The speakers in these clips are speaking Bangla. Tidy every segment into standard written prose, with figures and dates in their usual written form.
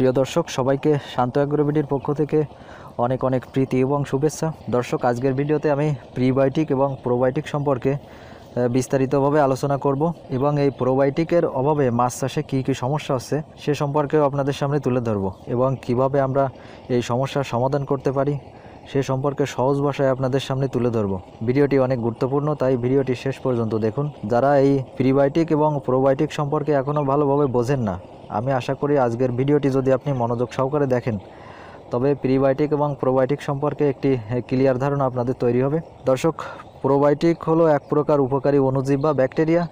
প্রিয় দর্শক সবাইকে শান্ত অ্যাগ্রো বিডির পক্ষ থেকে অনেক অনেক প্রীতি এবং শুভেচ্ছা। দর্শক আজকের ভিডিওতে আমি প্রিবায়োটিক এবং প্রোবায়োটিক সম্পর্কে বিস্তারিতভাবে আলোচনা করব এবং এই প্রোবায়োটিকের অভাবে মাছ চাষে কী কী সমস্যা হচ্ছে সে সম্পর্কেও আপনাদের সামনে তুলে ধরব এবং কিভাবে আমরা এই সমস্যার সমাধান করতে পারি সে সম্পর্কে সহজ ভাষায় আপনাদের সামনে তুলে ধরব। ভিডিওটি অনেক গুরুত্বপূর্ণ, তাই ভিডিওটি শেষ পর্যন্ত দেখুন। যারা এই প্রিবায়োটিক এবং প্রোবায়োটিক সম্পর্কে এখনও ভালোভাবে বোঝেন না, আমি আশা করি আজকের ভিডিওটি যদি আপনি মনোযোগ সহকারে দেখেন তবে প্রিবায়োটিক এবং প্রোবায়োটিক সম্পর্কে একটি ক্লিয়ার ধারণা আপনাদের তৈরি হবে। দর্শক, প্রোবায়োটিক হলো এক প্রকার উপকারী অণুজীব বা ব্যাকটেরিয়া,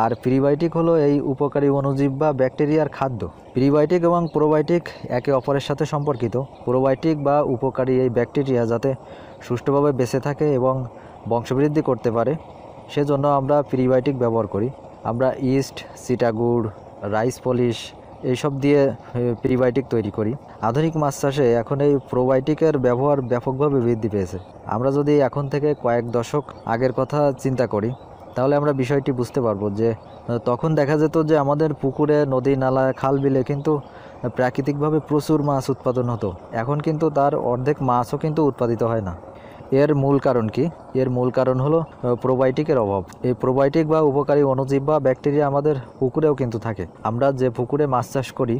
আর প্রিবায়োটিক হলো এই উপকারী অণুজীব বা ব্যাকটেরিয়ার খাদ্য। প্রিবায়োটিক এবং প্রোবায়োটিক একে অপরের সাথে সম্পর্কিত। প্রোবায়োটিক বা উপকারী এই ব্যাকটেরিয়া যাতে সুষ্ঠুভাবে বেঁচে থাকে এবং বংশবৃদ্ধি করতে পারে সেজন্য আমরা প্রিবায়োটিক ব্যবহার করি। আমরা ইস্ট, চিটাগুড়, রাইস পলিশ এইসব দিয়ে প্রিবায়োটিক তৈরি করি। আধুনিক মাছ চাষে এখন এই প্রোবায়োটিকের ব্যবহার ব্যাপকভাবে বৃদ্ধি পেয়েছে। আমরা যদি এখন থেকে কয়েক দশক আগের কথা চিন্তা করি তাহলে আমরা বিষয়টি বুঝতে পারবো যে তখন দেখা যেত যে আমাদের পুকুরে, নদী, নালা, খাল, বিলে কিন্তু প্রাকৃতিকভাবে প্রচুর মাছ উৎপাদন হতো। এখন কিন্তু তার অর্ধেক মাছও কিন্তু উৎপাদিত হয় না। এর মূল কারণ কি? এর মূল কারণ হলো প্রোবায়োটিকের অভাব। এই প্রোবায়োটিক বা উপকারী অণুজীব বা ব্যাকটেরিয়া আমাদের পুকুরেও কিন্তু থাকে। আমরা যে পুকুরে মাছ চাষ করি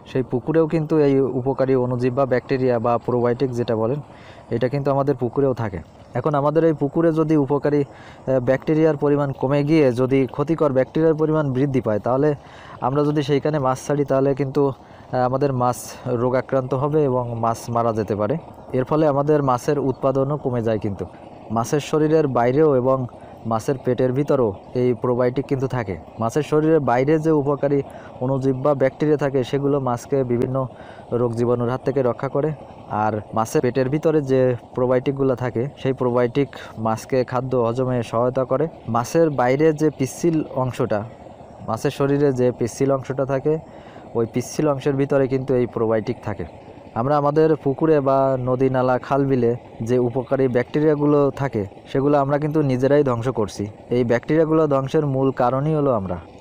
সেই পুকুরেও কিন্তু এই উপকারী অণুজীব বা ব্যাকটেরিয়া বা প্রোবায়োটিক যেটা বলেন এটা কিন্তু আমাদের পুকুরেও থাকে। এখন আমাদের এই পুকুরে যদি উপকারী ব্যাকটেরিয়ার পরিমাণ কমে গিয়ে যদি ক্ষতিকর ব্যাকটেরিয়ার পরিমাণ বৃদ্ধি পায়, তাহলে আমরা যদি সেইখানে মাছ ছাড়ি তাহলে কিন্তু আমাদের মাছ রোগাক্রান্ত হবে এবং মাছ মারা যেতে পারে। এর ফলে আমাদের মাছের উৎপাদনও কমে যায়। কিন্তু মাছের শরীরের বাইরেও এবং মাছের পেটের ভিতরেও এই প্রোবায়োটিক কিন্তু থাকে। মাছের শরীরের বাইরে যে উপকারী অণুজীব বা ব্যাকটেরিয়া থাকে সেগুলো মাছকে বিভিন্ন রোগ জীবাণুর হাত থেকে রক্ষা করে, আর মাছের পেটের ভিতরে যে প্রোবায়োটিকগুলো থাকে সেই প্রোবায়োটিক মাছকে খাদ্য হজমে সহায়তা করে। মাছের বাইরে যে পিচ্ছিল অংশটা, মাছের শরীরে যে পিচ্ছিল অংশটা থাকে ওই পিচ্ছিল অংশের ভিতরে কিন্তু এই প্রোবায়োটিক থাকে। আমরা আমাদের পুকুরে বা নদী, নালা, খাল, বিলে যে উপকারী ব্যাকটেরিয়াগুলো থাকে সেগুলো আমরা কিন্তু নিজেরাই ধ্বংস করছি। এই ব্যাকটেরিয়াগুলো ধ্বংসের মূল কারণই হলো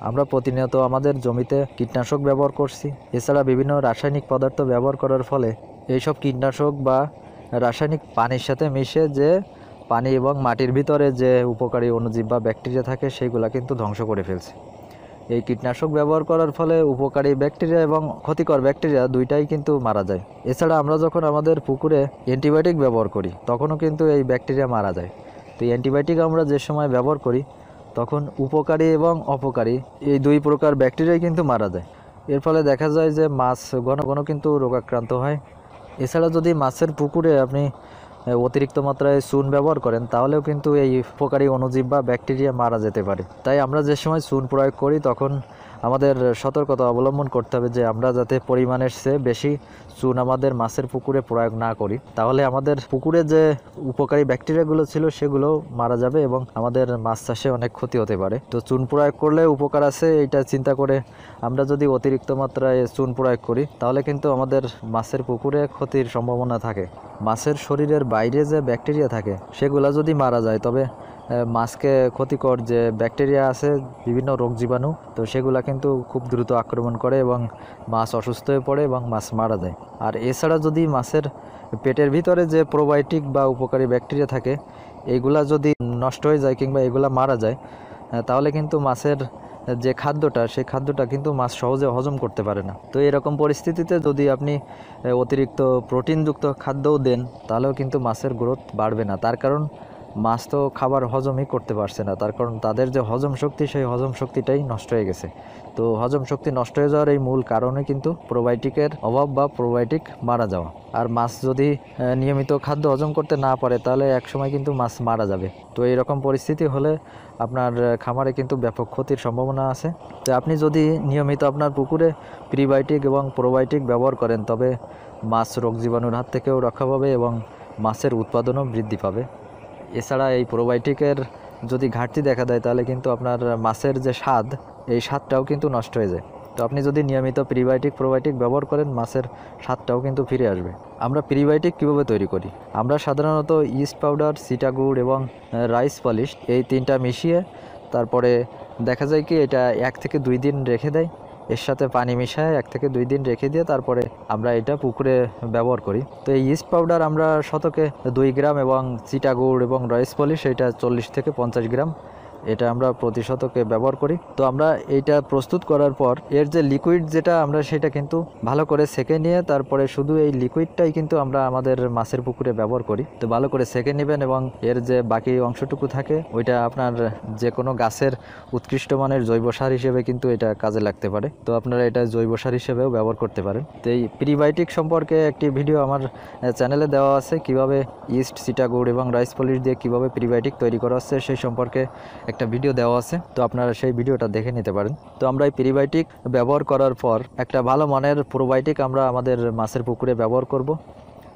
আমরা প্রতিনিয়ত আমাদের জমিতে কীটনাশক ব্যবহার করছি। এছাড়া বিভিন্ন রাসায়নিক পদার্থ ব্যবহার করার ফলে এইসব কীটনাশক বা রাসায়নিক পানির সাথে মিশে যে পানি এবং মাটির ভিতরে যে উপকারী অণুজীব বা ব্যাকটেরিয়া থাকে সেইগুলা কিন্তু ধ্বংস করে ফেলছে। এই কীটনাশক ব্যবহার করার ফলে উপকারী ব্যাকটেরিয়া এবং ক্ষতিকর ব্যাকটেরিয়া দুইটাই কিন্তু মারা যায়। এছাড়া আমরা যখন আমাদের পুকুরে অ্যান্টিবায়োটিক ব্যবহার করি তখনও কিন্তু এই ব্যাকটেরিয়া মারা যায়। তো এই অ্যান্টিবায়োটিক আমরা যে সময় ব্যবহার করি তখন উপকারী এবং অপকারী এই দুই প্রকার ব্যাকটেরিয়াই কিন্তু মারা যায়। এর ফলে দেখা যায় যে মাছ ঘন ঘন কিন্তু রোগাক্রান্ত হয়। এছাড়া যদি মাছের পুকুরে আপনি অতিরিক্ত মাত্রায় চুন ব্যবহার করেন তাহলেও কিন্তু এই উপকারী অণুজীব বা ব্যাকটেরিয়া মারা যেতে পারে। তাই আমরা যে সময় চুন প্রয়োগ করি তখন আমাদের সতর্কতা অবলম্বন করতে হবে যে আমরা যাতে পরিমাণের চেয়ে বেশি চুন আমাদের মাছের পুকুরে প্রয়োগ না করি, তাহলে আমাদের পুকুরে যে উপকারী ব্যাকটেরিয়াগুলো ছিল সেগুলো মারা যাবে এবং আমাদের মাছ চাষে অনেক ক্ষতি হতে পারে। তো চুন প্রয়োগ করলে উপকার আছে এইটা চিন্তা করে আমরা যদি অতিরিক্ত মাত্রায় চুন প্রয়োগ করি তাহলে কিন্তু আমাদের মাছের পুকুরে ক্ষতির সম্ভাবনা থাকে। মাছের শরীরের বাইরে যে ব্যাকটেরিয়া থাকে সেগুলো যদি মারা যায় তবে মাছকে ক্ষতিকর যে ব্যাকটেরিয়া আছে, বিভিন্ন রোগ জীবাণু, তো সেগুলা কিন্তু খুব দ্রুত আক্রমণ করে এবং মাছ অসুস্থ হয়ে পড়ে এবং মাছ মারা যায়। আর এছাড়া যদি মাছের পেটের ভিতরে যে প্রোবায়োটিক বা উপকারী ব্যাকটেরিয়া থাকে এইগুলা যদি নষ্ট হয়ে যায় কিংবা এগুলা মারা যায় তাহলে কিন্তু মাছের যে খাদ্যটা সেই খাদ্যটা কিন্তু মাছ সহজে হজম করতে পারে না। তো এরকম পরিস্থিতিতে যদি আপনি অতিরিক্ত প্রোটিনযুক্ত খাদ্যও দেন তাহলেও কিন্তু মাছের গ্রোথ বাড়বে না। তার কারণ মাছ তো খাবার হজমই করতে পারছে না, তার কারণ তাদের যে হজম শক্তি সেই হজম শক্তিটাই নষ্ট হয়ে গেছে। তো হজম শক্তি নষ্ট হয়ে যাওয়ার এই মূল কারণে কিন্তু প্রোবায়োটিকের অভাব বা প্রোবায়োটিক মারা যাওয়া। আর মাছ যদি নিয়মিত খাদ্য হজম করতে না পারে তাহলে একসময় কিন্তু মাছ মারা যাবে। তো এরকম পরিস্থিতি হলে আপনার খামারে কিন্তু ব্যাপক ক্ষতির সম্ভাবনা আছে। তো আপনি যদি নিয়মিত আপনার পুকুরে প্রিবায়োটিক এবং প্রোবায়োটিক ব্যবহার করেন তবে মাছ রোগ জীবাণুর হাত থেকেও রক্ষা পাবে এবং মাছের উৎপাদনও বৃদ্ধি পাবে। এছাড়া এই প্রোবায়োটিকের যদি ঘাটতি দেখা দেয় তাহলে কিন্তু আপনার মাছের যে স্বাদ এই স্বাদটাও কিন্তু নষ্ট হয়ে যায়। তো আপনি যদি নিয়মিত প্রিবায়োটিক প্রোবায়োটিক ব্যবহার করেন মাছের স্বাদটাও কিন্তু ফিরে আসবে। আমরা প্রিবায়োটিক কীভাবে তৈরি করি? আমরা সাধারণত ইস্ট পাউডার, চিটাগুড় এবং রাইস পলিশ এই তিনটা মিশিয়ে তারপরে দেখা যায় কি এটা 1 থেকে 2 দিন রেখে দেয় এর সাথে পানি মিশায় 1 থেকে 2 দিন রেখে দিয়ে তারপরে আমরা এটা পুকুরে ব্যবহার করি। তো এই ইস্ট পাউডার আমরা শতকে 2 গ্রাম এবং চিটা গুড় এবং রাইস পলিশ এটা 40 থেকে 50 গ্রাম এটা আমরা প্রতি শতকে ব্যবহার করি। তো আমরা এইটা প্রস্তুত করার পর এর যে লিকুইড যেটা আমরা সেটা কিন্তু ভালো করে সেকে নিয়ে তারপরে শুধু এই লিকুইডটাই কিন্তু আমরা আমাদের মাছের পুকুরে ব্যবহার করি। তো ভালো করে সেকে নেবেন এবং এর যে বাকি অংশটুকু থাকে ওইটা আপনার যে কোনো গাছের উৎকৃষ্ট মানের জৈব সার হিসেবে কিন্তু এটা কাজে লাগতে পারে। তো আপনারা এটা জৈব সার হিসেবেও ব্যবহার করতে পারেন। তো এই প্রিবায়োটিক সম্পর্কে একটি ভিডিও আমার চ্যানেলে দেওয়া আছে, কিভাবে ইস্ট, চিটা গুড় এবং রাইস পলিশ দিয়ে কিভাবে প্রিবায়োটিক তৈরি করা হচ্ছে সেই সম্পর্কে একটা ভিডিও দেওয়া আছে। তো আপনারা সেই ভিডিওটা দেখে নিতে পারেন। তো আমরা এই প্রিবায়োটিক ব্যবহার করার পর একটা ভালো মানের প্রোবায়োটিক আমরা আমাদের মাছের পুকুরে ব্যবহার করব।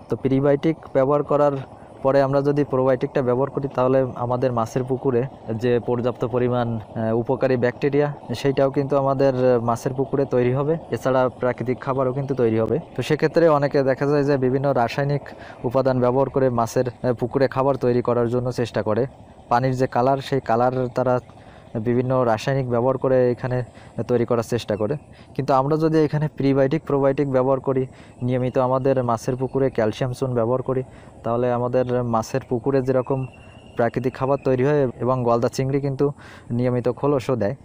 তো প্রিবায়োটিক ব্যবহার করার পরে আমরা যদি প্রোবায়োটিকটা ব্যবহার করি তাহলে আমাদের মাছের পুকুরে যে পর্যাপ্ত পরিমাণ উপকারী ব্যাকটেরিয়া সেইটাও কিন্তু আমাদের মাছের পুকুরে তৈরি হবে। এছাড়া প্রাকৃতিক খাবারও কিন্তু তৈরি হবে। তো সেক্ষেত্রে অনেকে দেখা যায় যে বিভিন্ন রাসায়নিক উপাদান ব্যবহার করে মাছের পুকুরে খাবার তৈরি করার জন্য চেষ্টা করে। পানির যে কালার সেই কালার তারা বিভিন্ন রাসায়নিক ব্যবহার করে এখানে তৈরি করার চেষ্টা করে। কিন্তু আমরা যদি এখানে প্রিবায়োটিক প্রোবায়োটিক ব্যবহার করি, নিয়মিত আমাদের মাছের পুকুরে ক্যালসিয়াম চুন ব্যবহার করি, তাহলে আমাদের মাছের পুকুরে যেরকম প্রাকৃতিক খাবার তৈরি হয় এবং গলদা চিংড়ি কিন্তু নিয়মিত খোলসও দেয়।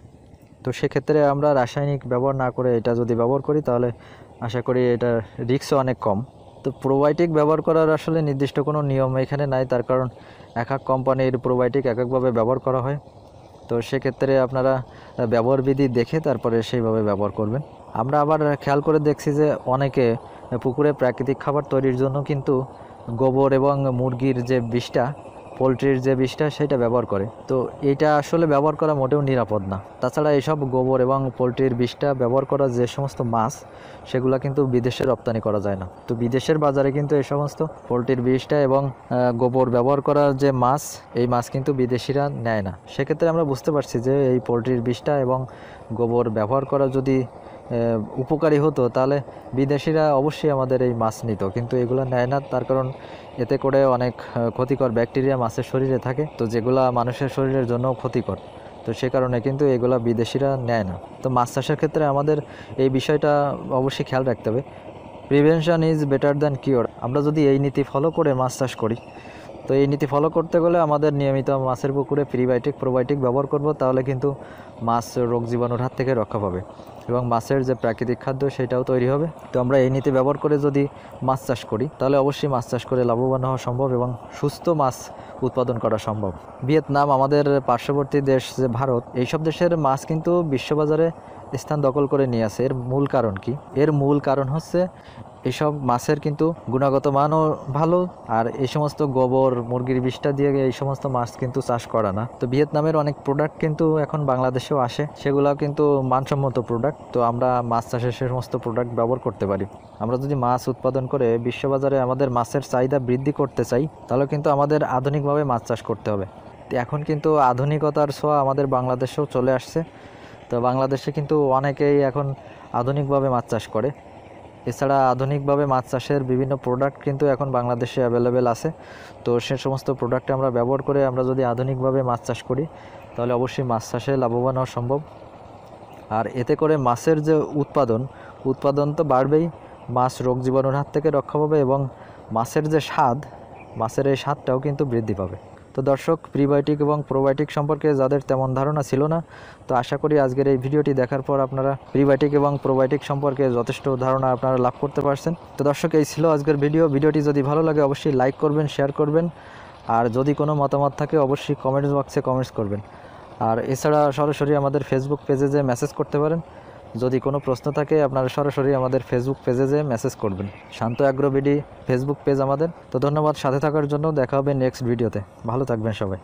তো সেক্ষেত্রে আমরা রাসায়নিক ব্যবহার না করে এটা যদি ব্যবহার করি তাহলে আশা করি এটা রিস্কও অনেক কম। তো প্রোবায়োটিক ব্যবহার করার আসলে নির্দিষ্ট কোনো নিয়ম এখানে নাই, তার কারণ এক এক কোম্পানির প্রোবায়োটিক এক একভাবে ব্যবহার করা হয়। তো সেক্ষেত্রে আপনারা ব্যবহার বিধি দেখে তারপরে সেইভাবে ব্যবহার করবেন। আমরা আবার খেয়াল করে দেখছি যে অনেকে পুকুরে প্রাকৃতিক খাবার তৈরির জন্য কিন্তু গোবর এবং মুরগির যে বিষটা, পোলট্রির যে বিষটা সেটা ব্যবহার করে। তো এটা আসলে ব্যবহার করা মোটেও নিরাপদ না। তাছাড়া এইসব গোবর এবং পোলট্রির বিষটা ব্যবহার করা যে সমস্ত মাছ সেগুলো কিন্তু বিদেশে রপ্তানি করা যায় না। তো বিদেশের বাজারে কিন্তু এই সমস্ত পোলট্রির বিষটা এবং গোবর ব্যবহার করার যে মাছ, এই মাছ কিন্তু বিদেশিরা নেয় না। সেক্ষেত্রে আমরা বুঝতে পারছি যে এই পোলট্রির বিষটা এবং গোবর ব্যবহার করা যদি উপকারী হতো তাহলে বিদেশিরা অবশ্যই আমাদের এই মাছ নিত, কিন্তু এগুলো নেয় না। তার কারণ এতে করে অনেক ক্ষতিকর ব্যাকটেরিয়া মাছের শরীরে থাকে, তো যেগুলা মানুষের শরীরের জন্য ক্ষতিকর। তো সে কারণে কিন্তু এগুলা বিদেশিরা নেয় না। তো মাছ চাষের ক্ষেত্রে আমাদের এই বিষয়টা অবশ্যই খেয়াল রাখতে হবে। Prevention is better than cure. আমরা যদি এই নীতি ফলো করে মাছ চাষ করি, তো এই নীতি ফলো করতে গেলে আমাদের নিয়মিত মাছের পুকুরে প্রিবায়োটিক প্রোবায়োটিক ব্যবহার করব, তাহলে কিন্তু মাছ রোগ জীবাণুর হাত থেকে রক্ষা পাবে এবং মাছের যে প্রাকৃতিক খাদ্য সেটাও তৈরি হবে। তো আমরা এই নীতি ব্যবহার করে যদি মাছ চাষ করি তাহলে অবশ্যই মাছ চাষ করে লাভবান হওয়া সম্ভব এবং সুস্থ মাছ উৎপাদন করা সম্ভব। ভিয়েতনাম, আমাদের পার্শ্ববর্তী দেশ যে ভারত, এইসব দেশের মাছ কিন্তু বিশ্ববাজারে স্থান দখল করে নিয়ে আসে। এর মূল কারণ কি? এর মূল কারণ হচ্ছে এইসব মাছের কিন্তু গুণগত মানও ভালো, আর এই সমস্ত গোবর মুরগির বিষটা দিয়ে এই সমস্ত মাছ কিন্তু চাষ করা না। তো ভিয়েতনামের অনেক প্রোডাক্ট কিন্তু এখন বাংলাদেশেও আসে, সেগুলো কিন্তু মানসম্মত প্রোডাক্ট। তো আমরা মাছ চাষের সে সমস্ত প্রোডাক্ট ব্যবহার করতে পারি। আমরা যদি মাছ উৎপাদন করে বিশ্ববাজারে আমাদের মাছের চাহিদা বৃদ্ধি করতে চাই তাহলে কিন্তু আমাদের আধুনিকভাবে মাছ চাষ করতে হবে। এখন কিন্তু আধুনিকতার ছোঁয়া আমাদের বাংলাদেশেও চলে আসছে। তো বাংলাদেশে কিন্তু অনেকেই এখন আধুনিকভাবে মাছ চাষ করে। এছাড়া আধুনিকভাবে মাছ চাষের বিভিন্ন প্রোডাক্ট কিন্তু এখন বাংলাদেশে অ্যাভেলেবেল আছে। তো সে সমস্ত প্রোডাক্টে আমরা ব্যবহার করে আমরা যদি আধুনিকভাবে মাছ চাষ করি তাহলে অবশ্যই মাছ চাষে লাভবান হওয়া সম্ভব। আর এতে করে মাছের যে উৎপাদন তো বাড়বেই, মাছ রোগ জীবাণুর হাত থেকে রক্ষা পাবে এবং মাছের যে স্বাদ, মাছের এই স্বাদটাও কিন্তু বৃদ্ধি পাবে। তো দর্শক, প্রিবায়োটিক এবং প্রোবায়োটিক সম্পর্কে যাদের তেমন ধারণা ছিল না, তো আশা করি আজকের এই ভিডিওটি দেখার পর আপনারা প্রিবায়োটিক এবং প্রোবায়োটিক সম্পর্কে যথেষ্ট ধারণা আপনারা লাভ করতে পারছেন। তো দর্শক, এই ছিল আজকের ভিডিওটি যদি ভালো লাগে অবশ্যই লাইক করবেন, শেয়ার করবেন, আর যদি কোনো মতামত থাকে অবশ্যই কমেন্টস বক্সে কমেন্টস করবেন। আর এছাড়া সরাসরি আমাদের ফেসবুক পেজে যে মেসেজ করতে পারেন। যদি কোনো প্রশ্ন থাকে আপনারা সরাসরি আমাদের ফেসবুক পেজে যে মেসেজ করবেন। শান্ত অ্যাগ্রো বিডি ফেসবুক পেজ আমাদের। তো ধন্যবাদ সাথে থাকার জন্য। দেখা হবে নেক্সট ভিডিওতে। ভালো থাকবেন সবাই।